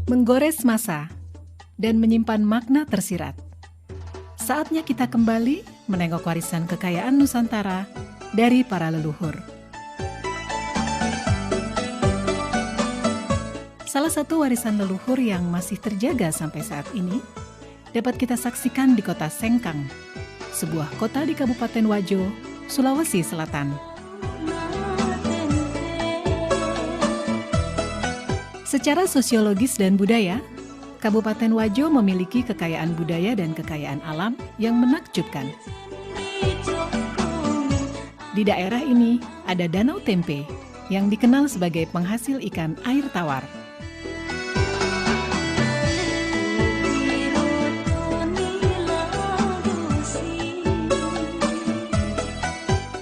menggores masa, dan menyimpan makna tersirat. Saatnya kita kembali menengok warisan kekayaan Nusantara dari para leluhur. Salah satu warisan leluhur yang masih terjaga sampai saat ini dapat kita saksikan di kota Sengkang, sebuah kota di Kabupaten Wajo, Sulawesi Selatan. Secara sosiologis dan budaya, Kabupaten Wajo memiliki kekayaan budaya dan kekayaan alam yang menakjubkan. Di daerah ini ada Danau Tempe yang dikenal sebagai penghasil ikan air tawar.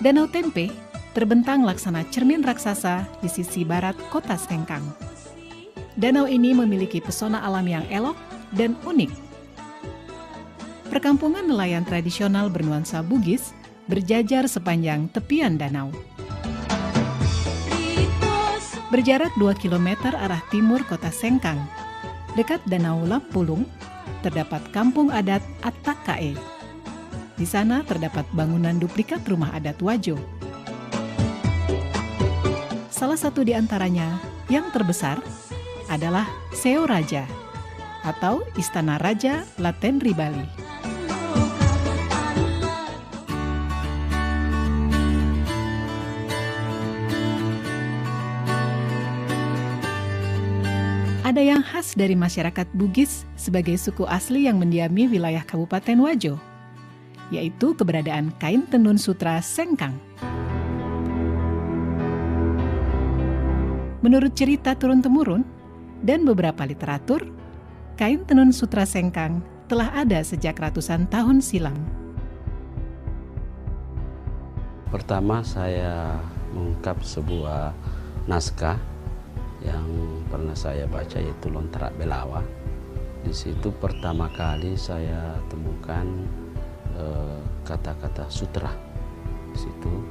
Danau Tempe terbentang laksana cermin raksasa di sisi barat kota Sengkang. Danau ini memiliki pesona alam yang elok dan unik. Perkampungan nelayan tradisional bernuansa Bugis berjajar sepanjang tepian danau. Berjarak 2 km arah timur kota Sengkang, dekat Danau Lampulung, terdapat kampung adat Attakae. Di sana terdapat bangunan duplikat rumah adat Wajo. Salah satu di antaranya, yang terbesar, adalah Seo Raja atau Istana Raja Latenri Bali. Ada yang khas dari masyarakat Bugis sebagai suku asli yang mendiami wilayah Kabupaten Wajo, yaitu keberadaan kain tenun sutra Sengkang. Menurut cerita turun-temurun dan beberapa literatur, kain tenun sutra Sengkang telah ada sejak ratusan tahun silam. Pertama saya mengungkap sebuah naskah yang pernah saya baca, yaitu Lontrak Belawa. Di situ pertama kali saya temukan kata-kata sutra. Di situ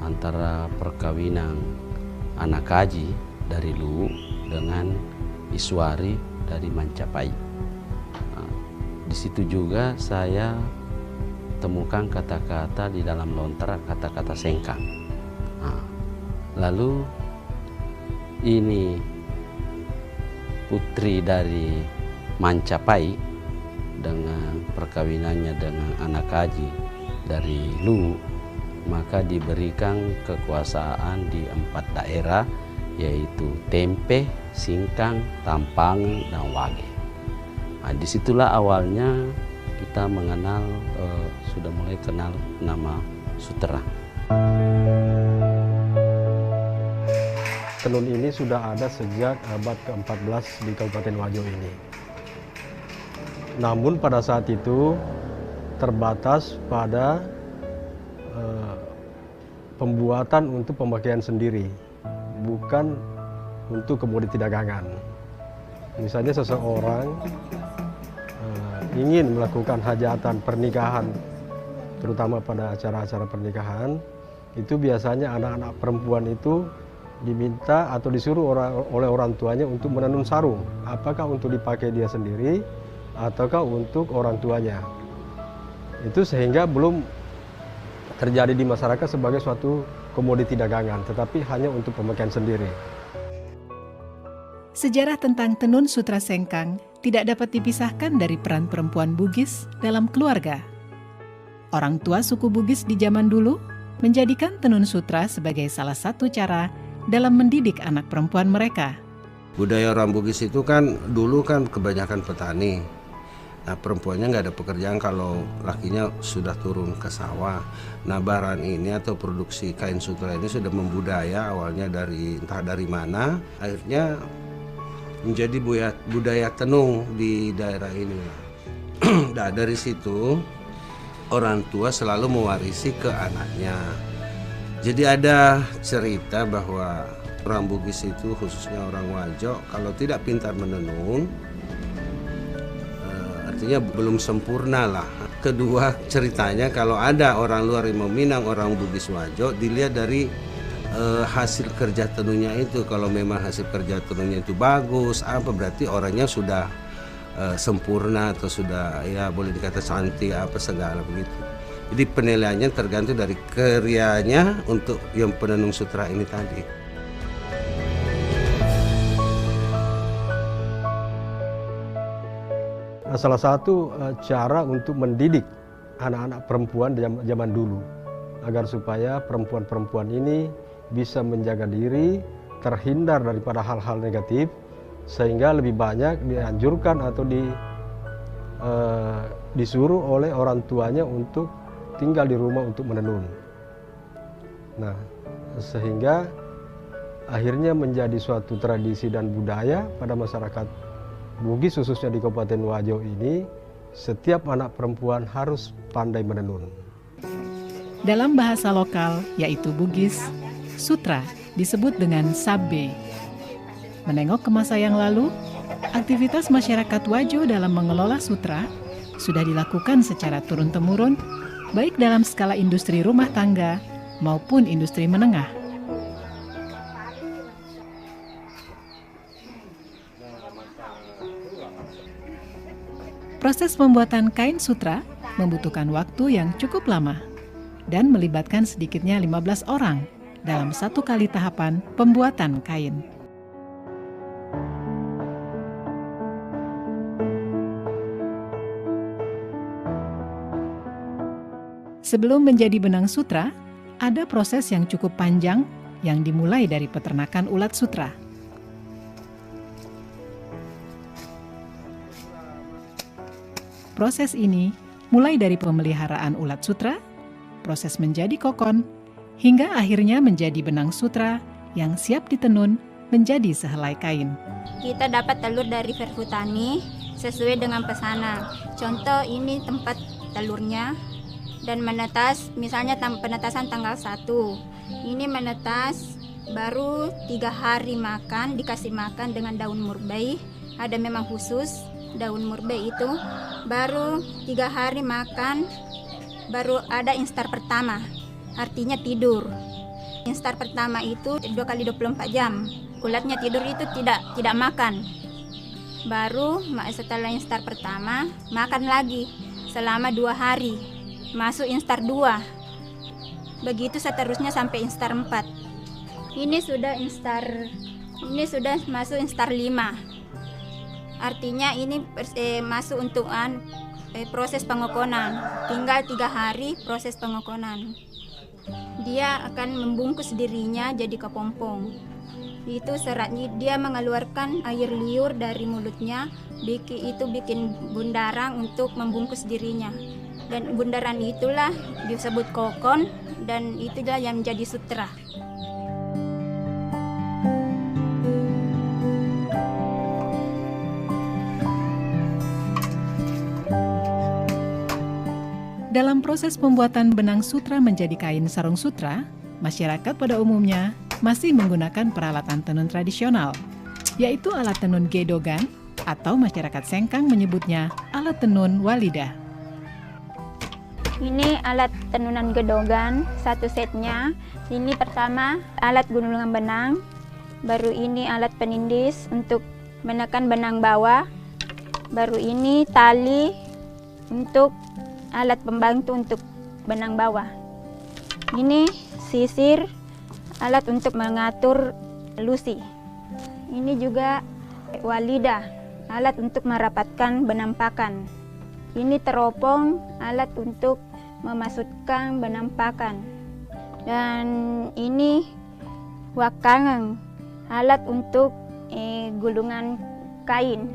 antara perkawinan anak kaji dari Luwu dengan Iswari dari Mancapai. Di situ juga saya temukan kata-kata di dalam lontrak, kata-kata Sengkang. Lalu ini putri dari Mancapai dengan perkawinannya dengan anak kaji dari Luwu, maka diberikan kekuasaan di 4 daerah, yaitu Tempe, Singkang, Tampang, dan Wage. Disitulah awalnya kita mengenal, sudah mulai kenal nama sutra. Tenun ini sudah ada sejak abad ke-14 di Kabupaten Wajo ini. Namun pada saat itu terbatas pada pembuatan untuk pemakaian sendiri, bukan untuk komoditi dagangan. Misalnya seseorang ingin melakukan hajatan pernikahan, terutama pada acara-acara pernikahan, itu biasanya anak-anak perempuan itu diminta atau disuruh oleh orang tuanya untuk menenun sarung, apakah untuk dipakai dia sendiri ataukah untuk orang tuanya. Itu sehingga belum terjadi di masyarakat sebagai suatu komoditi dagangan, tetapi hanya untuk pemakaian sendiri. Sejarah tentang tenun sutra Sengkang tidak dapat dipisahkan dari peran perempuan Bugis dalam keluarga. Orang tua suku Bugis di zaman dulu menjadikan tenun sutra sebagai salah satu cara dalam mendidik anak perempuan mereka. Budaya orang Bugis itu kan dulu kan kebanyakan petani. Nah, perempuannya nggak ada pekerjaan kalau lakinya sudah turun ke sawah. Nah, bahan ini atau produksi kain sutra ini sudah membudaya, awalnya dari entah dari mana, akhirnya menjadi budaya tenun di daerah ini. Nah, dari situ orang tua selalu mewarisi ke anaknya. Jadi ada cerita bahwa orang Bugis itu, khususnya orang Wajo, kalau tidak pintar menenun, artinya belum sempurna lah. Kedua, ceritanya kalau ada orang luar yang meminang orang Bugis Wajo, dilihat dari hasil kerja tenunnya itu. Kalau memang hasil kerja tenunnya itu bagus, apa berarti orangnya sudah sempurna atau sudah ya boleh dikata cantik apa segala begitu. Jadi penilaiannya tergantung dari karyanya untuk yang penenun sutra ini tadi. Salah satu cara untuk mendidik anak-anak perempuan zaman dulu agar supaya perempuan-perempuan ini bisa menjaga diri, terhindar daripada hal-hal negatif, sehingga lebih banyak dianjurkan atau disuruh oleh orang tuanya untuk tinggal di rumah untuk menenun. Nah, sehingga akhirnya menjadi suatu tradisi dan budaya pada masyarakat Bugis, khususnya di Kabupaten Wajo ini, setiap anak perempuan harus pandai menenun. Dalam bahasa lokal, yaitu Bugis, sutra disebut dengan sabbe. Menengok ke masa yang lalu, aktivitas masyarakat Wajo dalam mengelola sutra sudah dilakukan secara turun-temurun, baik dalam skala industri rumah tangga maupun industri menengah. Proses pembuatan kain sutra membutuhkan waktu yang cukup lama dan melibatkan sedikitnya 15 orang dalam satu kali tahapan pembuatan kain. Sebelum menjadi benang sutra, ada proses yang cukup panjang yang dimulai dari peternakan ulat sutra. Proses ini mulai dari pemeliharaan ulat sutra, proses menjadi kokon, hingga akhirnya menjadi benang sutra yang siap ditenun menjadi sehelai kain. Kita dapat telur dari Verfutani sesuai dengan pesanan. Contoh ini tempat telurnya. Dan menetas, misalnya penetasan tanggal 1. Ini menetas baru 3 hari makan, dikasih makan dengan daun murbei. Ada memang khusus daun murbei itu. Baru 3 hari makan, baru ada instar pertama. Artinya tidur. Instar pertama itu 2 kali 24 jam. Ulatnya tidur itu tidak makan. Baru setelah instar pertama, makan lagi selama 2 hari. Masuk instar 2. Begitu seterusnya sampai instar 4. Ini sudah masuk instar 5. Artinya ini masuk untuk proses pengokonan. Tinggal 3 hari proses pengokonan. Dia akan membungkus dirinya jadi kepompong. Itu seratnya, dia mengeluarkan air liur dari mulutnya. Itu bikin bundaran untuk membungkus dirinya. Dan bundaran itulah disebut kokon, dan itulah yang menjadi sutra. Dalam proses pembuatan benang sutra menjadi kain sarung sutra, masyarakat pada umumnya masih menggunakan peralatan tenun tradisional, yaitu alat tenun gedogan atau masyarakat Sengkang menyebutnya alat tenun walida. Ini alat tenunan gedogan, satu setnya. Ini pertama alat gulungan benang, baru ini alat penindis untuk menekan benang bawah, baru ini tali untuk alat pembantu untuk benang bawah. Ini sisir, alat untuk mengatur lusi. Ini juga walida, alat untuk merapatkan benang pakan. Ini teropong, alat untuk memasukkan benang pakan. Dan ini wakangan, alat untuk gulungan kain.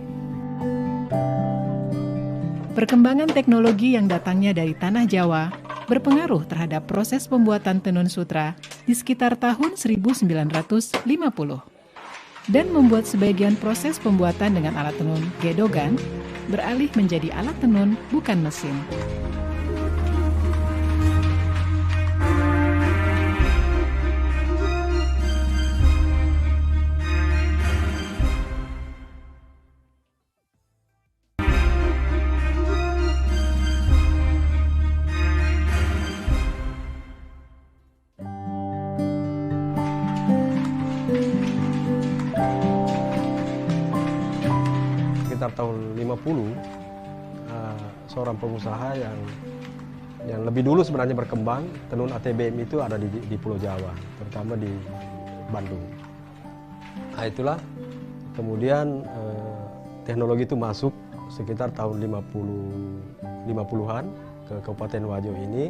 Perkembangan teknologi yang datangnya dari tanah Jawa berpengaruh terhadap proses pembuatan tenun sutra di sekitar tahun 1950 dan membuat sebagian proses pembuatan dengan alat tenun gedogan beralih menjadi alat tenun bukan mesin. sekitar tahun 50 seorang pengusaha yang lebih dulu sebenarnya berkembang tenun ATBM itu ada di Pulau Jawa, terutama di Bandung. Nah, itulah kemudian teknologi itu masuk sekitar tahun 50-an ke Kabupaten Wajo ini,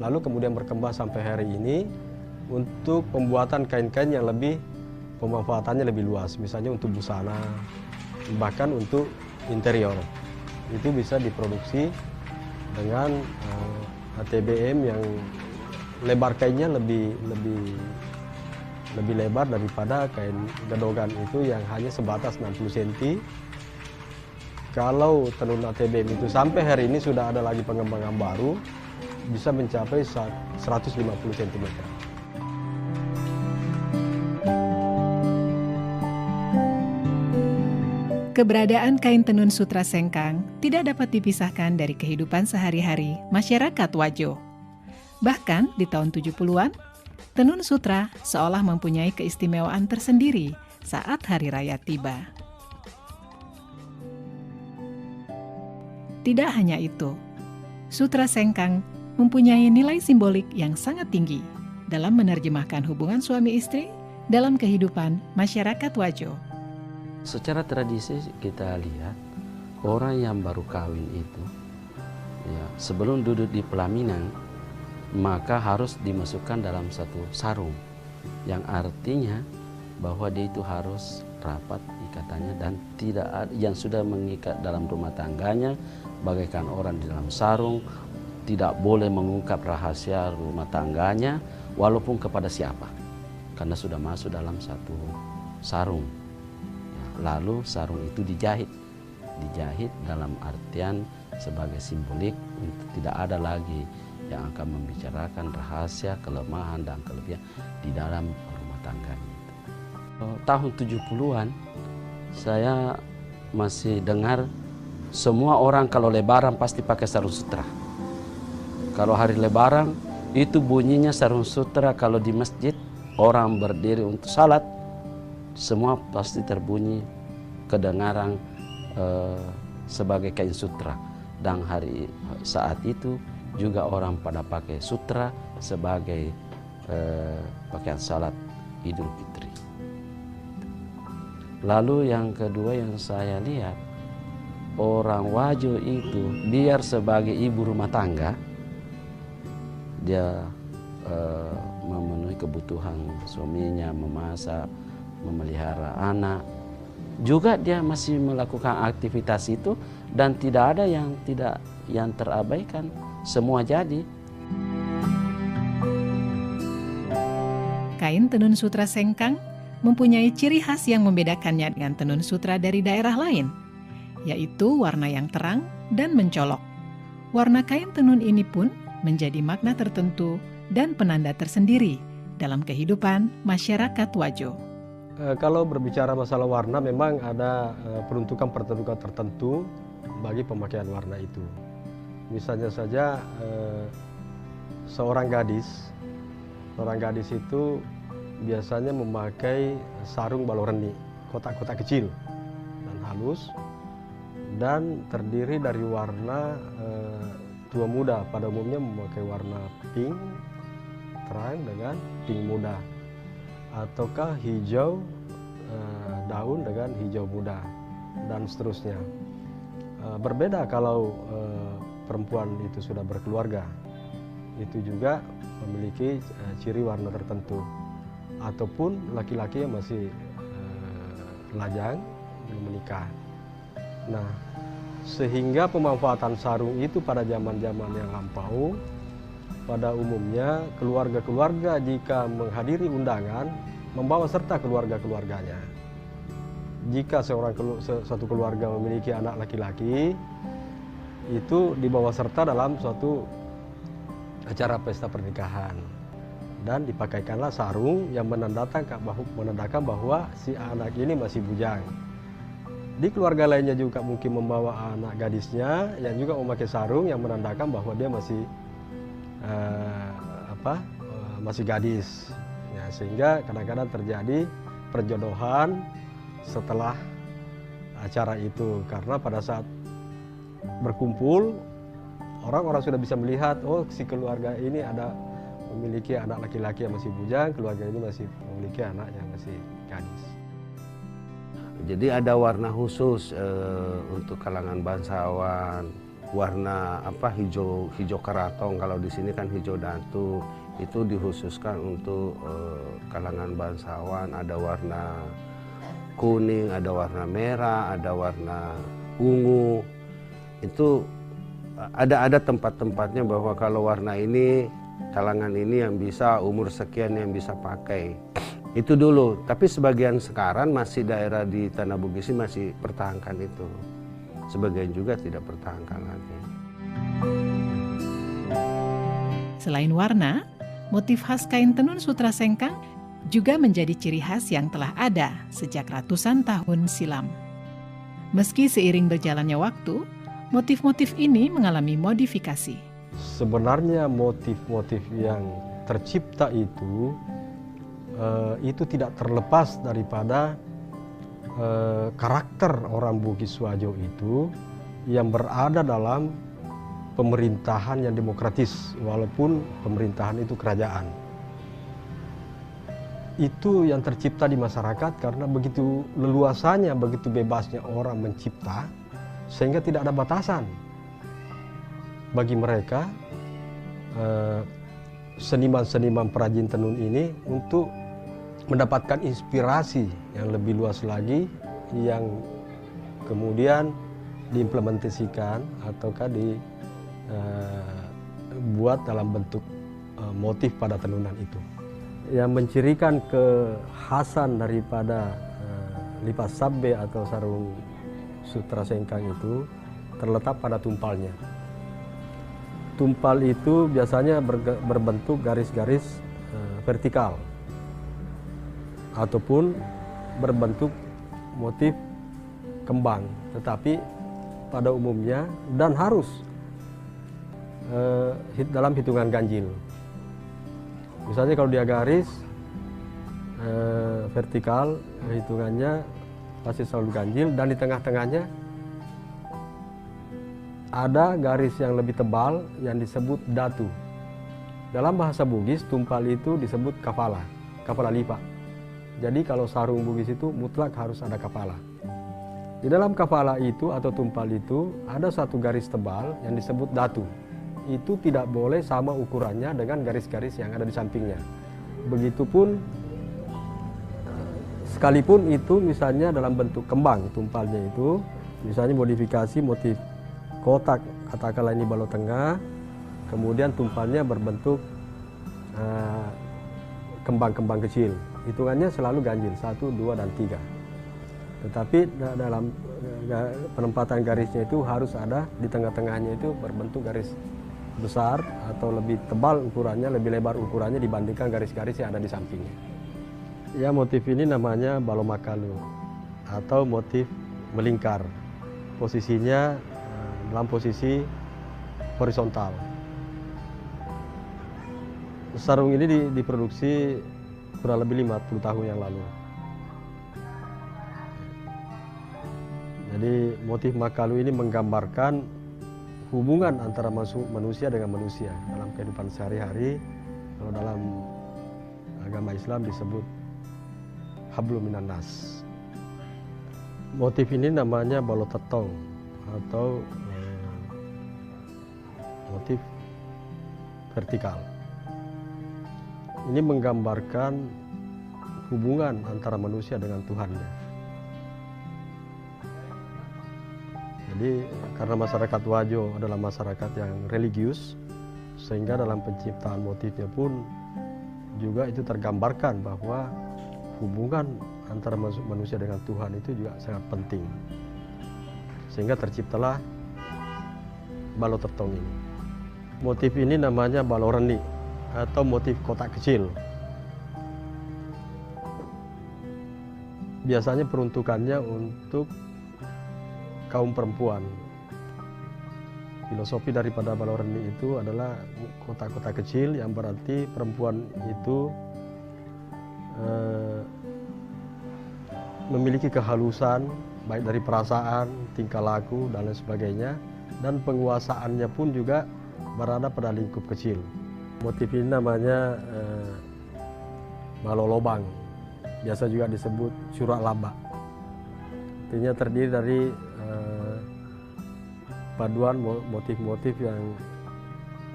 lalu kemudian berkembang sampai hari ini untuk pembuatan kain-kain yang lebih pemanfaatannya lebih luas, misalnya untuk busana, bahkan untuk interior. Itu bisa diproduksi dengan ATBM yang lebar kainnya lebih lebar daripada kain gedogan itu yang hanya sebatas 60 cm. Kalau tenun ATBM itu sampai hari ini sudah ada lagi pengembangan baru, bisa mencapai 150 cm. Keberadaan kain tenun sutra sengkang tidak dapat dipisahkan dari kehidupan sehari-hari masyarakat Wajo. Bahkan di tahun 70-an, tenun sutra seolah mempunyai keistimewaan tersendiri saat hari raya tiba. Tidak hanya itu, sutra sengkang mempunyai nilai simbolik yang sangat tinggi dalam menerjemahkan hubungan suami istri dalam kehidupan masyarakat Wajo. Secara tradisi kita lihat orang yang baru kawin itu ya, sebelum duduk di pelaminan maka harus dimasukkan dalam satu sarung yang artinya bahwa dia itu harus rapat ikatannya dan tidak ada yang sudah mengikat dalam rumah tangganya bagaikan orang di dalam sarung, tidak boleh mengungkap rahasia rumah tangganya walaupun kepada siapa karena sudah masuk dalam satu sarung. Lalu sarung itu dijahit dalam artian sebagai simbolik untuk tidak ada lagi yang akan membicarakan rahasia, kelemahan dan kelebihan di dalam rumah tangganya. Tahun 70-an saya masih dengar semua orang kalau lebaran pasti pakai sarung sutra. Kalau hari lebaran itu bunyinya sarung sutra, kalau di masjid orang berdiri untuk salat semua pasti terbunyi kedengaran sebagai kain sutra, dan saat itu juga orang pada pakai sutra sebagai pakaian salat Idul Fitri. Lalu yang kedua yang saya lihat, orang Wajo itu biar sebagai ibu rumah tangga dia memenuhi kebutuhan suaminya, memasak, memelihara anak, juga dia masih melakukan aktivitas itu dan tidak ada yang terabaikan, semua jadi. Kain tenun sutra sengkang mempunyai ciri khas yang membedakannya dengan tenun sutra dari daerah lain, yaitu warna yang terang dan mencolok. Warna kain tenun ini pun menjadi makna tertentu dan penanda tersendiri dalam kehidupan masyarakat Wajo. Kalau berbicara masalah warna, memang ada peruntukan tertentu bagi pemakaian warna itu. Misalnya saja seorang gadis itu biasanya memakai sarung baloreni, kotak-kotak kecil dan halus, dan terdiri dari warna tua muda. Pada umumnya memakai warna pink terang dengan pink muda, ataukah hijau daun dengan hijau muda, dan seterusnya. Berbeda kalau perempuan itu sudah berkeluarga, itu juga memiliki ciri warna tertentu, ataupun laki-laki yang masih lajang belum menikah. Nah, sehingga pemanfaatan sarung itu pada zaman-zaman yang lampau, pada umumnya keluarga-keluarga jika menghadiri undangan membawa serta keluarga-keluarganya. Jika suatu keluarga memiliki anak laki-laki, itu dibawa serta dalam suatu acara pesta pernikahan, dan dipakaikanlah sarung yang menandakan bahwa si anak ini masih bujang. Di keluarga lainnya juga mungkin membawa anak gadisnya yang juga memakai sarung yang menandakan bahwa dia masih masih gadis. Ya, sehingga kadang-kadang terjadi perjodohan setelah acara itu, karena pada saat berkumpul orang-orang sudah bisa melihat, oh si keluarga ini ada memiliki anak laki-laki yang masih bujang, keluarga ini masih memiliki anak yang masih gadis. Jadi ada warna khusus untuk kalangan bangsawan, warna hijau karatong, kalau di sini kan hijau datu, itu dikhususkan untuk kalangan bangsawan. Ada warna kuning, ada warna merah, ada warna ungu. Itu ada tempat-tempatnya bahwa kalau warna ini, kalangan ini yang bisa, umur sekian yang bisa pakai. Itu dulu, tapi sebagian sekarang masih daerah di Tanah Bugis ini masih pertahankan itu. Sebagian juga tidak pertahankan lagi. Selain warna, motif khas kain tenun sutra sengkang juga menjadi ciri khas yang telah ada sejak ratusan tahun silam. Meski seiring berjalannya waktu, motif-motif ini mengalami modifikasi. Sebenarnya motif-motif yang tercipta itu tidak terlepas daripada karakter orang Bugis Wajo itu yang berada dalam pemerintahan yang demokratis, walaupun pemerintahan itu kerajaan. Itu yang tercipta di masyarakat karena begitu leluasanya, begitu bebasnya orang mencipta, sehingga tidak ada batasan bagi mereka seniman-seniman perajin tenun ini untuk mendapatkan inspirasi yang lebih luas lagi, yang kemudian diimplementasikan ataukah dibuat dalam bentuk motif pada tenunan itu. Yang mencirikan kekhasan daripada lipas sabbe atau sarung sutra sengkang itu terletak pada tumpalnya. Tumpal itu biasanya berbentuk garis-garis vertikal ataupun berbentuk motif kembang, tetapi pada umumnya dan harus dalam hitungan ganjil. Misalnya kalau dia garis vertikal, hitungannya pasti selalu ganjil, dan di tengah-tengahnya ada garis yang lebih tebal yang disebut datu. Dalam bahasa Bugis, tumpal itu disebut kafala lipa. Jadi kalau sarung Bugis itu mutlak harus ada kafala. Di dalam kafala itu atau tumpal itu ada satu garis tebal yang disebut datu. Itu tidak boleh sama ukurannya dengan garis-garis yang ada di sampingnya. Begitupun sekalipun itu misalnya dalam bentuk kembang tumpalnya itu, misalnya modifikasi motif kotak, katakanlah ini balok tengah, kemudian tumpalnya berbentuk kembang-kembang kecil. Hitungannya selalu ganjil, 1, 2, dan 3. Tetapi dalam penempatan garisnya itu harus ada di tengah-tengahnya itu berbentuk garis besar atau lebih tebal ukurannya, lebih lebar ukurannya dibandingkan garis-garis yang ada di sampingnya. Ya, motif ini namanya balomakalu atau motif melingkar. Posisinya dalam posisi horizontal. Sarung ini diproduksi kurang lebih 50 tahun yang lalu. Jadi motif makalu ini menggambarkan hubungan antara manusia dengan manusia dalam kehidupan sehari-hari. Kalau dalam agama Islam disebut hablum minan nas. Motif ini namanya balok tetong atau motif vertikal. Ini menggambarkan hubungan antara manusia dengan Tuhannya. Jadi karena masyarakat Wajo adalah masyarakat yang religius, sehingga dalam penciptaan motifnya pun juga itu tergambarkan bahwa hubungan antara manusia dengan Tuhan itu juga sangat penting. Sehingga terciptalah balok tertong ini. Motif ini namanya balok renik atau motif kotak kecil. Biasanya peruntukannya untuk kaum perempuan. Filosofi daripada balok renik itu adalah kotak-kotak kecil yang berarti perempuan itu memiliki kehalusan, baik dari perasaan, tingkah laku, dan lain sebagainya. Dan penguasaannya pun juga berada pada lingkup kecil. Motif ini namanya malolobang, biasa juga disebut surak laba. Artinya terdiri dari paduan motif-motif yang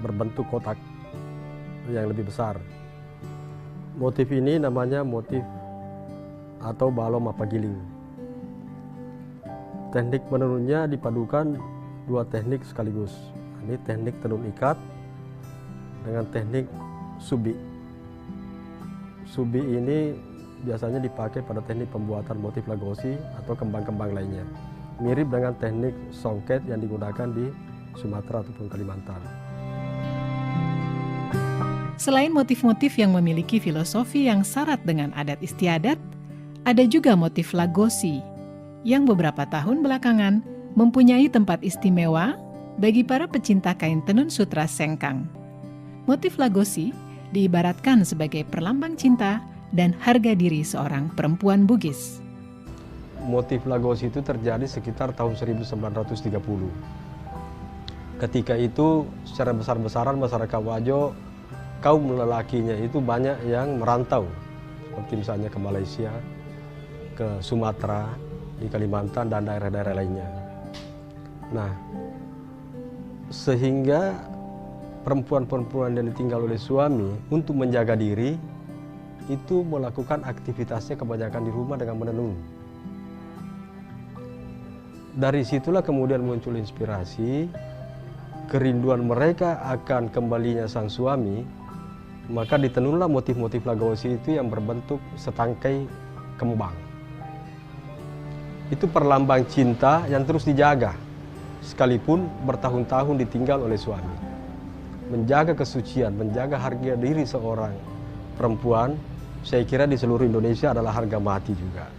berbentuk kotak yang lebih besar. Motif ini namanya motif atau balom mapagiling. Teknik menenunnya dipadukan dua teknik sekaligus. Ini teknik tenun ikat dengan teknik subi. Subi ini biasanya dipakai pada teknik pembuatan motif lagosi atau kembang-kembang lainnya. Mirip dengan teknik songket yang digunakan di Sumatera ataupun Kalimantan. Selain motif-motif yang memiliki filosofi yang syarat dengan adat istiadat, ada juga motif lagosi yang beberapa tahun belakangan mempunyai tempat istimewa bagi para pecinta kain tenun sutra sengkang. Motif lagosi diibaratkan sebagai perlambang cinta dan harga diri seorang perempuan Bugis. Motif lagosi itu terjadi sekitar tahun 1930. Ketika itu secara besar-besaran masyarakat Wajo, kaum lelakinya itu banyak yang merantau, seperti misalnya ke Malaysia, ke Sumatera, di Kalimantan, dan daerah-daerah lainnya. Nah, sehingga perempuan-perempuan yang ditinggal oleh suami untuk menjaga diri, itu melakukan aktivitasnya kebanyakan di rumah dengan menenun. Dari situlah kemudian muncul inspirasi, kerinduan mereka akan kembalinya sang suami, maka ditenunlah motif-motif lagosi itu yang berbentuk setangkai kembang. Itu perlambang cinta yang terus dijaga, sekalipun bertahun-tahun ditinggal oleh suami. Menjaga kesucian, menjaga harga diri seorang perempuan, saya kira di seluruh Indonesia adalah harga mati juga.